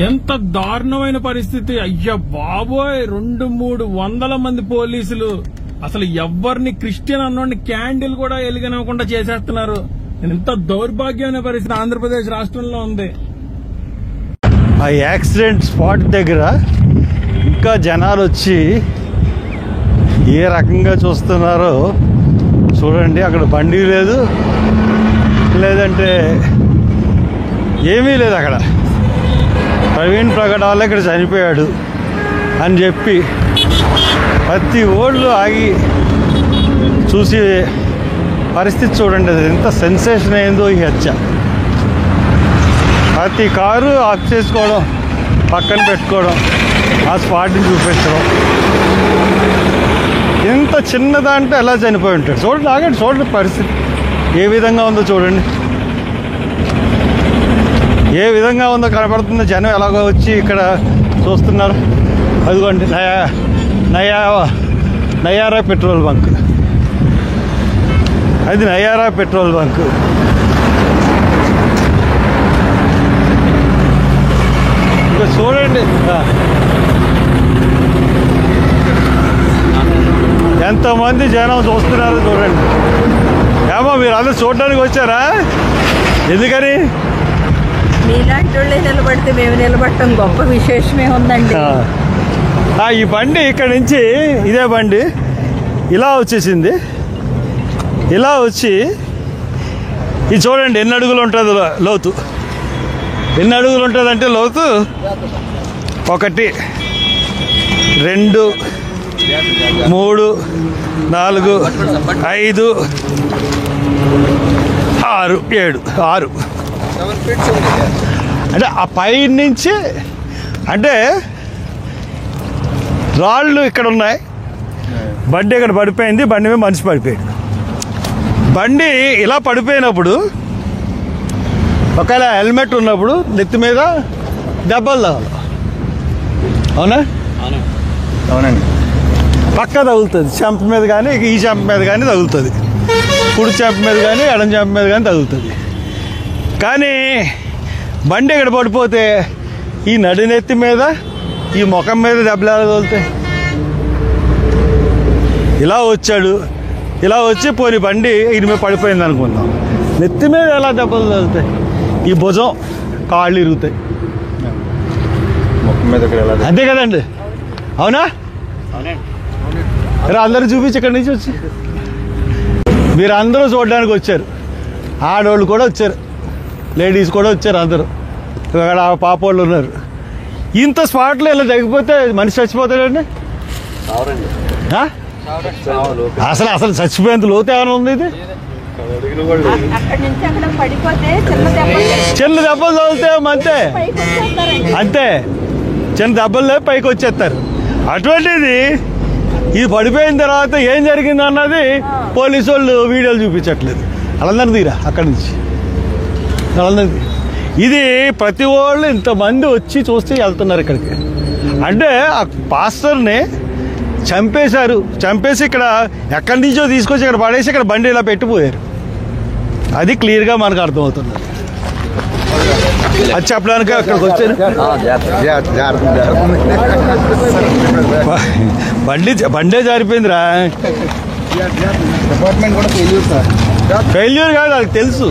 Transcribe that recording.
ఎంత దారుణమైన పరిస్థితి. అయ్యా బాబోయ్, 200-300 మంది పోలీసులు అసలు ఎవరిని క్రిస్టియన్ అన్నోడిని క్యాండిల్ కూడా వెలిగనివ్వకుండా చేసేస్తున్నారు. ఎంత దౌర్భాగ్యమైన పరిస్థితి ఆంధ్రప్రదేశ్ రాష్ట్రంలో ఉంది. ఆ యాక్సిడెంట్ స్పాట్ దగ్గర ఇంకా జనాలు వచ్చి ఏ రకంగా చూస్తున్నారో చూడండి. అక్కడ బండి లేదు, లేదంటే ఏమీ లేదు. అక్కడ ప్రవీణ్ ప్రగడాల ఇక్కడ చనిపోయాడు అని చెప్పి ప్రతి ఓళ్ళు ఆగి చూసి పరిస్థితి చూడండి. అది ఎంత సెన్సేషన్ అయిందో ఈ హత్య. ప్రతి కారు ఆఫ్ చేసుకోవడం, పక్కన పెట్టుకోవడం, ఆ స్పాట్ని చూపించడం. ఇంత చిన్నదంటే ఎలా చనిపోయి ఉంటాడు. చూడండి, ఆగండి, చూడండి పరిస్థితి ఏ విధంగా ఉందో చూడండి. ఏ విధంగా ఉందో కనపడుతుందో. జనం ఎలాగో వచ్చి ఇక్కడ చూస్తున్నారు. అదిగోండి నయారా పెట్రోల్ బంక్. అది నయారా పెట్రోల్ బంక్. ఇంకా చూడండి ఎంతమంది జనం చూస్తున్నారో చూడండి. ఏమో మీరు అందరూ చూడడానికి వచ్చారా? ఎందుకని? మీలాంటి వాళ్ళే నిలబడితే మేము నిలబడటం గొప్ప విశేషమే ఉందండి. ఈ బండి ఇక్కడ నుంచి ఇదే బండి ఇలా వచ్చేసింది. ఇలా వచ్చి ఇది చూడండి ఎన్ని అడుగులు ఉంటుంది లోతు. ఎన్ని అడుగులు ఉంటుందంటే లోతు 1 2 3 4 5 6 7 6 అంటే ఆ పై నుంచి అంటే రాళ్ళు ఇక్కడ ఉన్నాయి. బండి ఇక్కడ పడిపోయింది. బండి మీద మనిషి పడిపోయాడు. బండి ఇలా పడిపోయినప్పుడు ఒకవేళ హెల్మెట్ ఉన్నప్పుడు నెత్తి మీద దెబ్బలు తగలు. అవునా? అవునండి. పక్క తగులుతుంది. చెంప మీద కానీ ఈ చెంప మీద కానీ తగులుతుంది. కుడి చెంప మీద కానీ ఎడం చెంప మీద కానీ తగులుతుంది. కానీ బండి ఇక్కడ పడిపోతే ఈ నడినెత్తి మీద ఈ ముఖం మీద దెబ్బలు ఎలా తగులుతాయి? ఇలా వచ్చాడు. ఇలా వచ్చి పోని బండి ఇది మీద పడిపోయింది అనుకుందాం. నెత్తి మీద ఎలా దెబ్బలు తగులుతాయి? ఈ భుజం, కాళ్ళు ఇరుగుతాయి. అంతే కదండి? అవునా? అందరూ చూపించి ఇక్కడి నుంచి వచ్చి మీరు అందరూ చూడడానికి వచ్చారు. ఆడవాళ్ళు కూడా వచ్చారు, లేడీస్ కూడా వచ్చారు. అందరూ ఇక్కడ పాపోళ్ళు ఉన్నారు. ఇంత స్పాట్లో ఇలా తగ్గిపోతే మనిషి చచ్చిపోతాడండి. అసలు చచ్చిపోయేంత లోతు ఏమైనా ఉంది? ఇది చిన్న దెబ్బలు తగులుతాం అంతే. అంతే, చిన్న దెబ్బలు లేవు, పైకి వచ్చేస్తారు. అటువంటిది ఇది పడిపోయిన తర్వాత ఏం జరిగింది అన్నది పోలీసు వాళ్ళు వీడియోలు చూపించట్లేదు. వాళ్ళందరూ తీరా అక్కడి నుంచి. వాళ్ళందరూ ఇది ప్రతి వాళ్ళు ఇంతమంది వచ్చి చూస్తే వెళ్తున్నారు ఇక్కడికి. అంటే ఆ పాస్టర్ని చంపేశారు. చంపేసి ఇక్కడ ఎక్కడి నుంచో తీసుకొచ్చి ఇక్కడ పడేసి ఇక్కడ బండి ఇలా పెట్టిపోయారు. అది క్లియర్గా మనకు అర్థమవుతుంది. అది చెప్పడానికి అక్కడికి వచ్చాను. బండే జారిపోయిందిరా. ఫెయిల్యూర్ కాదు, వాళ్ళకి తెలుసు.